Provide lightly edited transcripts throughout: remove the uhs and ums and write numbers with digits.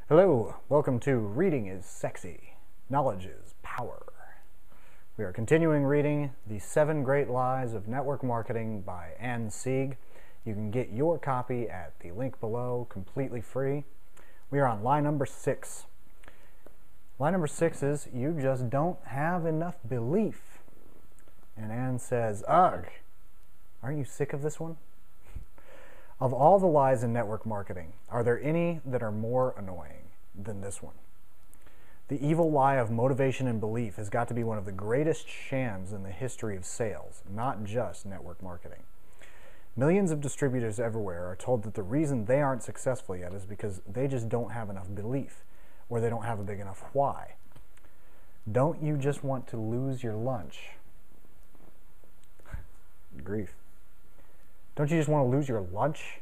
Hello, welcome to Reading is Sexy, Knowledge is Power. We are continuing reading The 7 Great Lies of Network Marketing by Ann Sieg. You can get your copy at the link below, completely free. We are on lie number 6. Lie number 6 is, you just don't have enough belief. And Ann says, ugh, aren't you sick of this one? Of all the lies in network marketing, are there any that are more annoying than this one? The evil lie of motivation and belief has got to be one of the greatest shams in the history of sales, not just network marketing. Millions of distributors everywhere are told that the reason they aren't successful yet is because they just don't have enough belief, or they don't have a big enough why. Don't you just want to lose your lunch? Grief. Don't you just want to lose your lunch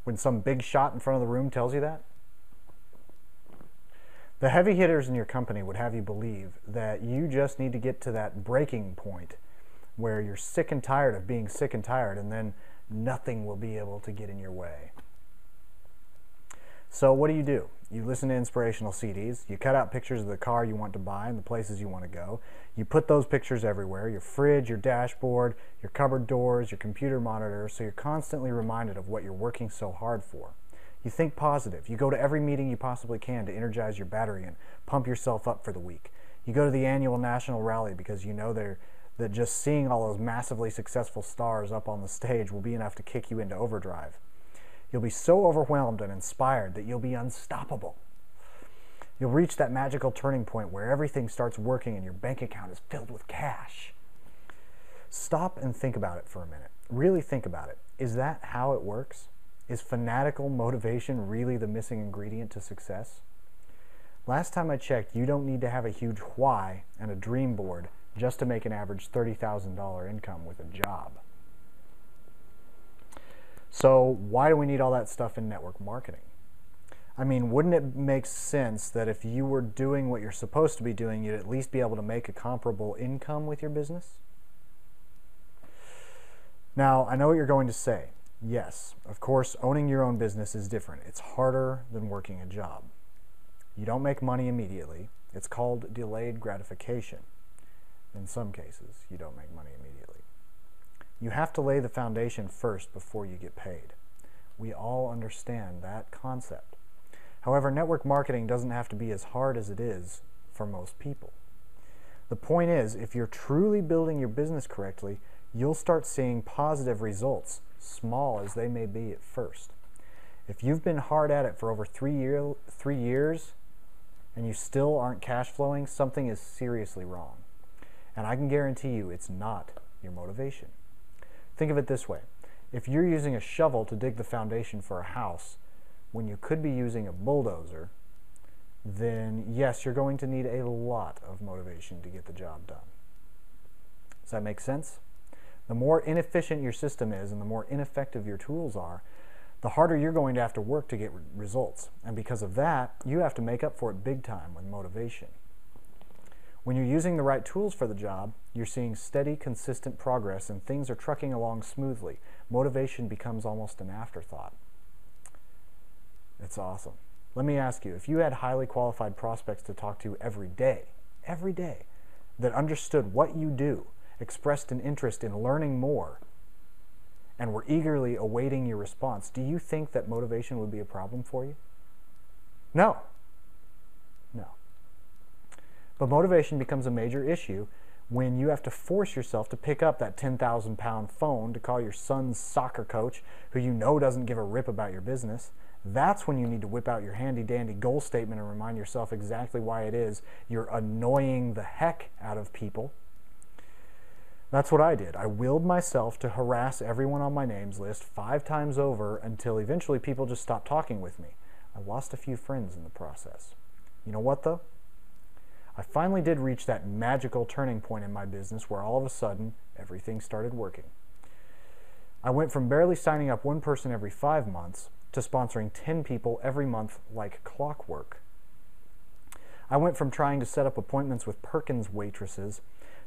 when some big shot in front of the room tells you that? The heavy hitters in your company would have you believe that you just need to get to that breaking point where you're sick and tired of being sick and tired, and then nothing will be able to get in your way. So what do? You listen to inspirational CDs, you cut out pictures of the car you want to buy and the places you want to go. You put those pictures everywhere, your fridge, your dashboard, your cupboard doors, your computer monitor, so you're constantly reminded of what you're working so hard for. You think positive. You go to every meeting you possibly can to energize your battery and pump yourself up for the week. You go to the annual national rally because you know that just seeing all those massively successful stars up on the stage will be enough to kick you into overdrive. You'll be so overwhelmed and inspired that you'll be unstoppable. You'll reach that magical turning point where everything starts working and your bank account is filled with cash. Stop and think about it for a minute. Really think about it. Is that how it works? Is fanatical motivation really the missing ingredient to success? Last time I checked, you don't need to have a huge why and a dream board just to make an average $30,000 income with a job. So why do we need all that stuff in network marketing? I mean, wouldn't it make sense that if you were doing what you're supposed to be doing, you'd at least be able to make a comparable income with your business? Now, I know what you're going to say. Yes, of course, owning your own business is different. It's harder than working a job. You don't make money immediately. It's called delayed gratification. In some cases, you don't make money immediately. You have to lay the foundation first before you get paid. We all understand that concept. However, network marketing doesn't have to be as hard as it is for most people. The point is, if you're truly building your business correctly, you'll start seeing positive results, small as they may be at first. If you've been hard at it for over 3 years and you still aren't cash flowing, something is seriously wrong. And I can guarantee you it's not your motivation. Think of it this way. If you're using a shovel to dig the foundation for a house when you could be using a bulldozer, then yes, you're going to need a lot of motivation to get the job done. Does that make sense? The more inefficient your system is and the more ineffective your tools are, the harder you're going to have to work to get results. And because of that, you have to make up for it big time with motivation. When you're using the right tools for the job, you're seeing steady, consistent progress and things are trucking along smoothly. Motivation becomes almost an afterthought. It's awesome. Let me ask you, if you had highly qualified prospects to talk to every day, that understood what you do, expressed an interest in learning more, and were eagerly awaiting your response, do you think that motivation would be a problem for you? No. No. But motivation becomes a major issue when you have to force yourself to pick up that 10,000-pound phone to call your son's soccer coach, who you know doesn't give a rip about your business. That's when you need to whip out your handy-dandy goal statement and remind yourself exactly why it is you're annoying the heck out of people. That's what I did. I willed myself to harass everyone on my names list 5 times over until eventually people just stopped talking with me. I lost a few friends in the process. You know what, though? I finally did reach that magical turning point in my business where all of a sudden, everything started working. I went from barely signing up 1 person every 5 months to sponsoring 10 people every month like clockwork. I went from trying to set up appointments with Perkins waitresses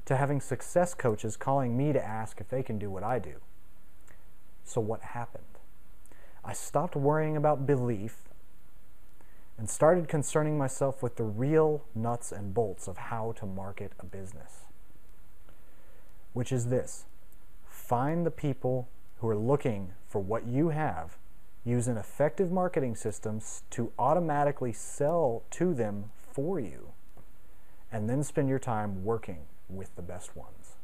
to having success coaches calling me to ask if they can do what I do. So what happened? I stopped worrying about belief and started concerning myself with the real nuts and bolts of how to market a business. Which is this: find the people who are looking for what you have, use an effective marketing system to automatically sell to them for you, and then spend your time working with the best ones.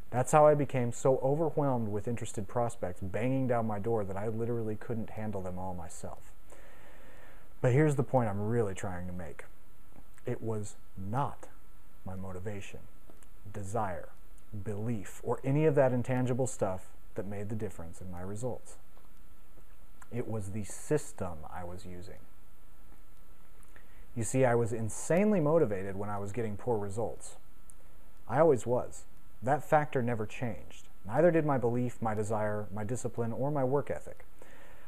That's how I became so overwhelmed with interested prospects banging down my door that I literally couldn't handle them all myself. But here's the point I'm really trying to make. It was not my motivation, desire, belief, or any of that intangible stuff that made the difference in my results. It was the system I was using. You see, I was insanely motivated when I was getting poor results. I always was. That factor never changed. Neither did my belief, my desire, my discipline, or my work ethic.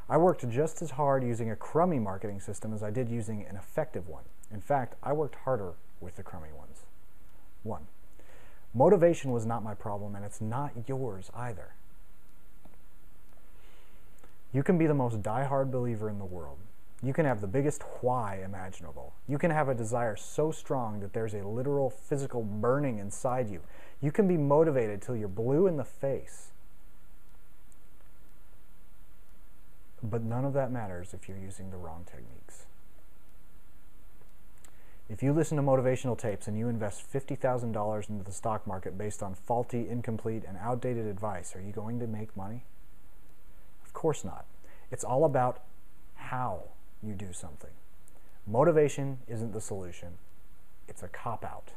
I worked just as hard using a crummy marketing system as I did using an effective one. In fact, I worked harder with the crummy ones. 1. Motivation was not my problem, and it's not yours either. You can be the most diehard believer in the world. You can have the biggest why imaginable. You can have a desire so strong that there's a literal physical burning inside you. You can be motivated till you're blue in the face. But none of that matters if you're using the wrong techniques. If you listen to motivational tapes and you invest $50,000 into the stock market based on faulty, incomplete, and outdated advice, are you going to make money? Of course not. It's all about how you do something. Motivation isn't the solution. It's a cop-out.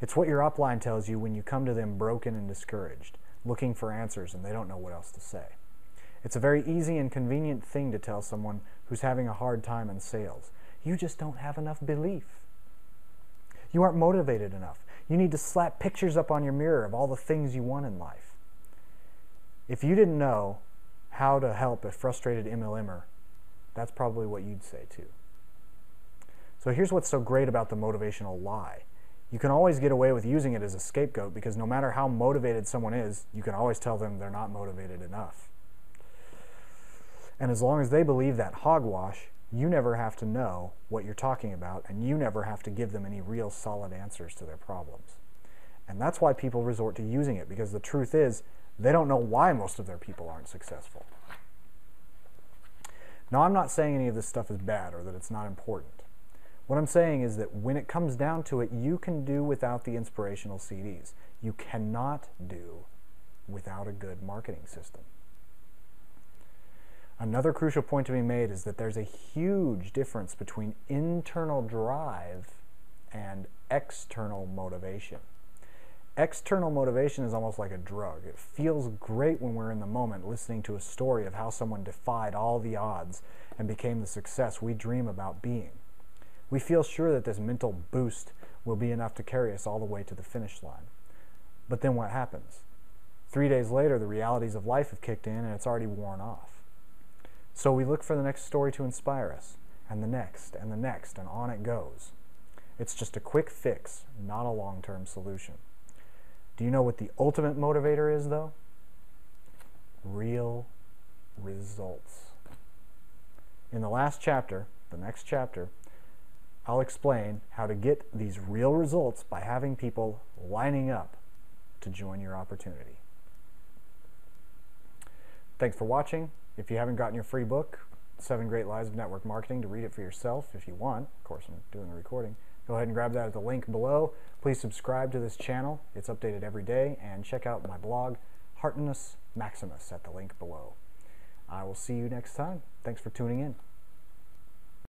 It's what your upline tells you when you come to them broken and discouraged, looking for answers and they don't know what else to say. It's a very easy and convenient thing to tell someone who's having a hard time in sales. You just don't have enough belief. You aren't motivated enough. You need to slap pictures up on your mirror of all the things you want in life. If you didn't know how to help a frustrated MLMer, that's probably what you'd say too. So here's what's so great about the motivational lie. You can always get away with using it as a scapegoat because no matter how motivated someone is, you can always tell them they're not motivated enough. And as long as they believe that hogwash, you never have to know what you're talking about, and you never have to give them any real solid answers to their problems. And that's why people resort to using it, because the truth is, they don't know why most of their people aren't successful. Now, I'm not saying any of this stuff is bad or that it's not important. What I'm saying is that when it comes down to it, you can do without the inspirational CDs. You cannot do without a good marketing system. Another crucial point to be made is that there's a huge difference between internal drive and external motivation. External motivation is almost like a drug. It feels great when we're in the moment listening to a story of how someone defied all the odds and became the success we dream about being. We feel sure that this mental boost will be enough to carry us all the way to the finish line. But then what happens? 3 days later, the realities of life have kicked in and it's already worn off. So we look for the next story to inspire us, and the next, and the next, and on it goes. It's just a quick fix, not a long-term solution. Do you know what the ultimate motivator is, though? Real results. In the last chapter, the next chapter, I'll explain how to get these real results by having people lining up to join your opportunity. Thanks for watching. If you haven't gotten your free book, 7 Great Lies of Network Marketing, to read it for yourself if you want, of course I'm doing the recording, go ahead and grab that at the link below. Please subscribe to this channel. It's updated every day. And check out my blog, HeartenUsMaximus, at the link below. I will see you next time. Thanks for tuning in.